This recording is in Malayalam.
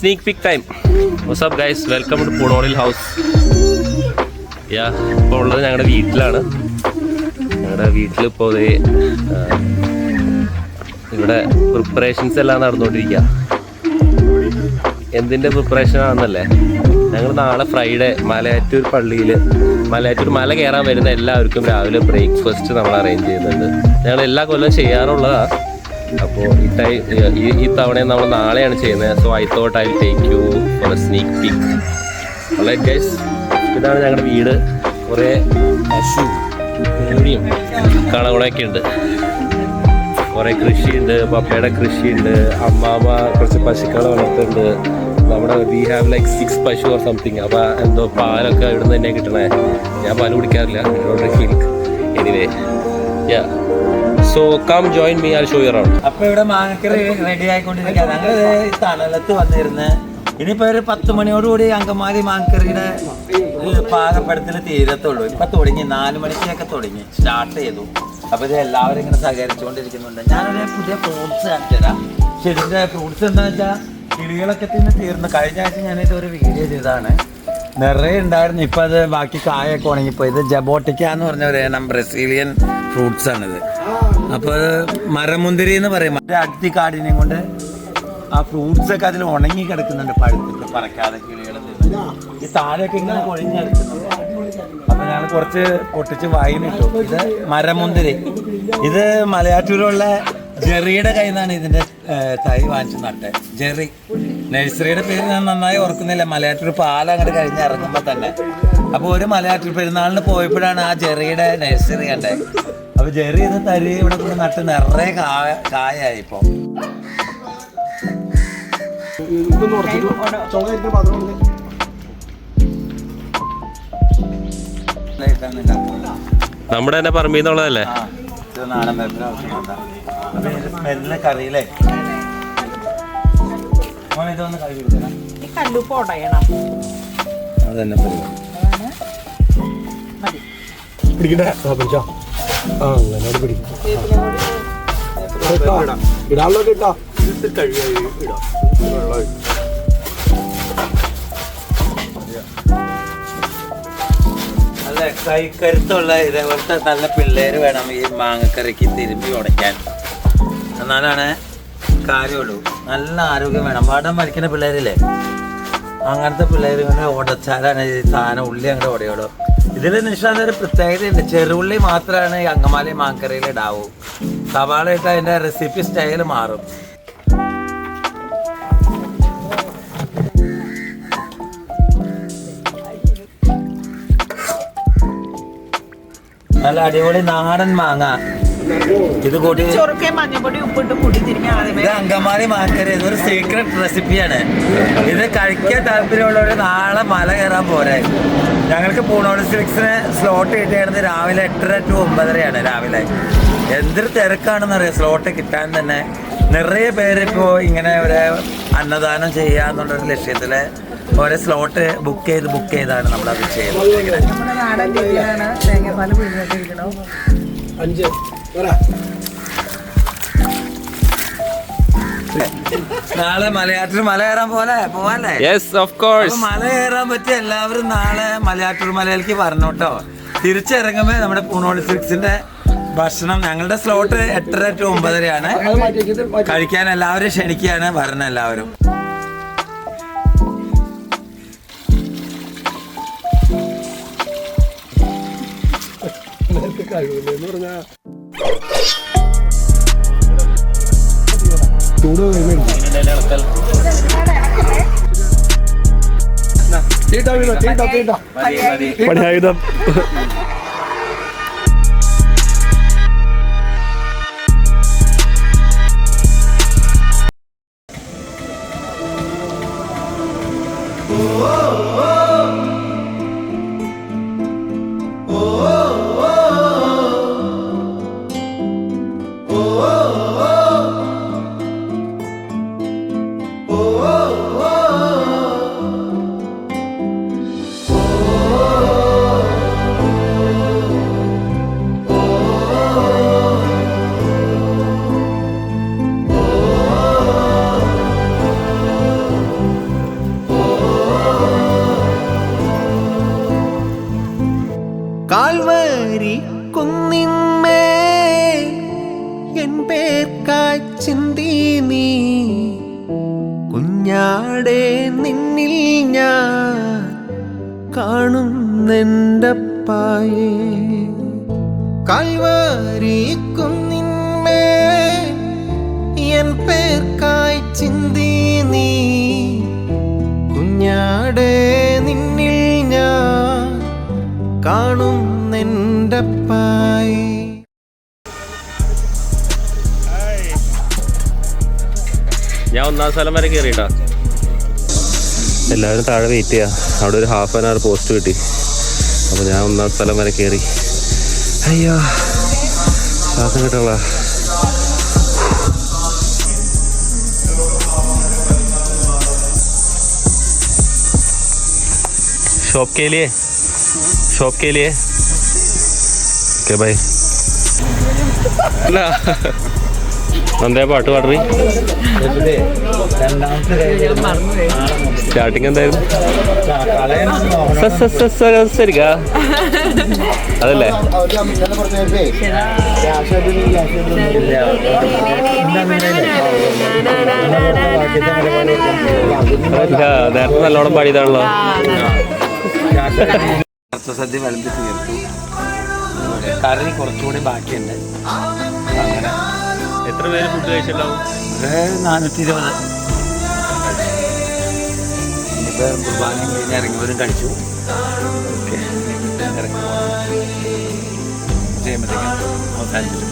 sneak peek time. What's up guys? Welcome to Punolil house. Yeah, ഇപ്പോൾ ഉള്ളത് ഞങ്ങളുടെ വീട്ടിലാണ്. ഞങ്ങളുടെ വീട്ടിലിപ്പോൾ ഇവിടെ പ്രിപ്പറേഷൻസ് എല്ലാം നടന്നുകൊണ്ടിരിക്കുക. എന്തിൻ്റെ പ്രിപ്പറേഷൻ ആണെന്നല്ലേ, ഞങ്ങൾ നാളെ ഫ്രൈഡേ മലയാറ്റൂർ പള്ളിയിൽ മലയാറ്റൂർ മല കയറാൻ വരുന്ന എല്ലാവർക്കും രാവിലെ ബ്രേക്ക്ഫാസ്റ്റ് നമ്മൾ അറേഞ്ച് ചെയ്യുന്നുണ്ട്. ഞങ്ങൾ എല്ലാ കൊല്ലം ചെയ്യാറുള്ളതാണ്. അപ്പോൾ ഈ തവണ നമ്മൾ നാളെയാണ് ചെയ്യുന്നത്. So I thought I take you for a sneak peek. Alright guys, ഇതാണ് ഞങ്ങളുടെ വീട്. കുറേ പശു കോഴിയും കളകളൊക്കെ ഉണ്ട്. കുറേ കൃഷിയുണ്ട്, പപ്പയുടെ കൃഷിയുണ്ട്. അമ്മാമ്മ കുറച്ച് പശുക്കളെ വളർത്തുന്നുണ്ട്. നമ്മുടെ വി ഹാവ് ലൈക്ക് 6 പശു ഓർ സംതിങ്. അപ്പോൾ എന്തോ പാലൊക്കെ ഇവിടെ നിന്ന് തന്നെ കിട്ടണേ. ഞാൻ പാൽ കുടിക്കാറില്ല. Anyway yeah, so come join me, I show you around. അപ്പൊ ഇവിടെ മാങ്ങക്കറി റെഡി ആയിക്കൊണ്ടിരിക്കുക. ഞങ്ങൾ തണലത്ത് വന്നിരുന്ന് ഇനിയിപ്പോ ഒരു 10 മണിയോടുകൂടി അങ്കമാലി മാങ്ങക്കറിയുടെ പാകപ്പെടുത്തൽ തീരത്തുള്ളൂ. ഇപ്പൊ തുടങ്ങി 4 മണിക്കൊക്കെ തുടങ്ങി സ്റ്റാർട്ട് ചെയ്തു. അപ്പൊ ഇത് എല്ലാവരും ഇങ്ങനെ സഹകരിച്ചുകൊണ്ടിരിക്കുന്നുണ്ട്. ഞാനൊരു പുതിയ ഫ്രൂട്ട്സ് കാണിച്ചു തരാം. ചെടിന്റെ ഫ്രൂട്ട്സ് എന്താണെന്ന് വെച്ചാൽ കിളികളൊക്കെ തന്നെ തീർന്നു. കഴിഞ്ഞ ആഴ്ച ഞാനിത് ഒരു വീഡിയോ ചെയ്തതാണ്. നിറയെ ഉണ്ടായിരുന്നു. ഇപ്പൊ അത് ബാക്കി കായൊക്കെ ഉണങ്ങിപ്പോ. ഇത് ജബോട്ടിക്ക എന്ന് പറഞ്ഞ ഒരു ഇനം ബ്രസീലിയൻ ഫ്രൂട്ട്സ് ആണിത്. അപ്പോൾ അത് മരമുന്തിരി എന്ന് പറയും. മറ്റേ അടുത്തി കാടിനെയും കൊണ്ട് ആ ഫ്രൂട്ട്സ് ഒക്കെ അതിൽ ഉണങ്ങി കിടക്കുന്നുണ്ട്, പഴുത്തിട്ട് പറക്കാതെ കിളികൾ. ഈ താഴെയൊക്കെ ഇങ്ങനെ കൊഴിഞ്ഞെടുക്കുന്നുണ്ട്. അപ്പൊ ഞാൻ കുറച്ച് പൊട്ടിച്ച് വായിനിട്ടു. ഇത് മരമുന്തിരി. ഇത് മലയാറ്റൂരുള്ള ജെറിയുടെ കയ്യിൽ നിന്നാണ് ഇതിന്റെ തൈ വാങ്ങിച്ചു നട്ടെ. ജെറി നഴ്സറിയുടെ പേര് ഞാൻ നന്നായി ഓർക്കുന്നില്ല. മലയാറ്റൂർ പാലം അങ്ങോട്ട് കഴിഞ്ഞ് ഇറങ്ങുമ്പോൾ തന്നെ. അപ്പോൾ ഒരു മലയാറ്റൂർ പെരുന്നാളിന് പോയപ്പോഴാണ് ആ ജെറിയുടെ നഴ്സറി കണ്ടത്. അപ്പൊ ജെറി ഇത് തരി ഇവിടെ കൊണ്ട് നട്ട് നിറയെ കായായി. ഇപ്പൊ നമ്മുടെ തന്നെ പറമ്പിന്നുള്ളതല്ലേ. നാടൻ പേരുടെ ആവശ്യമുണ്ടാ കറിയില്ലേ. ഇതൊന്ന് കറി കൊടുക്കണം. അതന്നെ പിടിക്കട്ടെ. അങ്ങനെ പിടിക്കും. ഇടാനുള്ള കിട്ടാ നല്ല കൈക്കരുത്തുള്ള ഇതേപോലത്തെ നല്ല പിള്ളേര് വേണം ഈ മാങ്ങക്കറിക്ക് തിരുമ്പി ഉടയ്ക്കാൻ. എന്നാലാണ് കാര്യമുള്ളൂ. നല്ല ആരോഗ്യം വേണം. വടം വലിക്കുന്ന പിള്ളേരില്ലേ, അങ്ങനത്തെ പിള്ളേർ കൊണ്ട് ഉടച്ചാലാണ് ഈ സാധനം ഉള്ളി അങ്ങോട്ട് ഉടയോളൂ. ഇതിൽ നിഷ്ഠാന്ത ഒരു പ്രത്യേകതയുണ്ട്. ചെറുള്ളി മാത്രമാണ് ഈ അങ്കമാലി മാങ്ങക്കറിയിൽ ഇടാവൂ. സവാള ഇട്ട് അതിൻ്റെ റെസിപ്പി സ്റ്റൈൽ മാറും. നല്ല അടിപൊളി നാടൻ മാങ്ങ. ഇത് കൂടി ഇത് അങ്കമാലി മാങ്ങക്കറി. ഇതൊരു സീക്രട്ട് റെസിപ്പിയാണ്. ഇത് കഴിക്കാൻ താല്പര്യമുള്ളവർ നാളെ മല കയറാൻ പോരെ. ഞങ്ങൾക്ക് പൂണോളി സിൽക്സിന് സ്ലോട്ട് കിട്ടിയായിരുന്നത് രാവിലെ 8:30 to 9:30 രാവിലെ. എന്തൊരു തിരക്കാണെന്നറിയാം സ്ലോട്ട് കിട്ടാൻ തന്നെ. നിറയെ പേരിപ്പോൾ ഇങ്ങനെ ഒരു അന്നദാനം ചെയ്യുക എന്നുള്ളൊരു ലക്ഷ്യത്തിൽ ഓരോ സ്ലോട്ട് ബുക്ക് ചെയ്താണ് നമ്മളത് ചെയ്യുന്നത്. നാളെ മലയാറ്റൂർ മല കയറാൻ പോവാല്ലേ? Yes of course. മല കയറാൻ പറ്റിയ എല്ലാവരും നാളെ മലയാറ്റൂർ മലയിലേക്ക് വരണോട്ടോ. തിരിച്ചിറങ്ങുമ്പോ നമ്മുടെ പൂണോളി സിൽക്സിന്റെ ഭക്ഷണം ഞങ്ങളുടെ സ്ലോട്ട് 8:30 to 9:30 കഴിക്കാൻ എല്ലാവരും ക്ഷണിക്കുകയാണ്. വരണം എല്ലാവരും. പണിയായുധം. കുഞ്ഞാടേ നിന്നിൽ ഞാൻ കാണുന്നെൻ്റപ്പായേ കാൽവാരി കുന്നിന്മേ എൻ പേർക്കായി ചിന്തി നീ കുഞ്ഞാടേ നിന്നിൽ ഞാൻ കാണുന്നെൻ്റപ്പായേ. ഞാൻ 1-ാം സ്ഥലം വരെ കയറിയിട്ടാ. എല്ലാവരും താഴെ വെയിറ്റ് ചെയ്യാം. അവിടെ ഒരു ½ പോസ്റ്റ് കിട്ടി. അപ്പോൾ ഞാൻ 1-ാം സ്ഥലം വരെ കയറി. അയ്യോ ശ്വാസം കിട്ടുള്ള. शॉप के लिए ओके भाई. എന്താ പാട്ട് പാടറി? സ്റ്റാർട്ടിങ് എന്തായിരുന്നു? ശരിക്കാ അതല്ലേ? നേരത്തെ നല്ലോണം പാടിയതാണല്ലോ. സദ്യ വിളമ്പി തീർത്തു. കറി കുറച്ചുകൂടി ബാക്കിയുണ്ട്. അങ്ങനെ എത്ര പേര് ഫുഡ് കഴിച്ചിട്ടുണ്ടാവും? 420. ഇനിയിപ്പോൾ കുർബാനയും കഴിഞ്ഞ് ഇറങ്ങിയവരും കഴിച്ചു. ഓക്കെ ഇറങ്ങി ചെയ്യുമ്പോഴത്തേക്കും അവസാനിപ്പിച്ചു.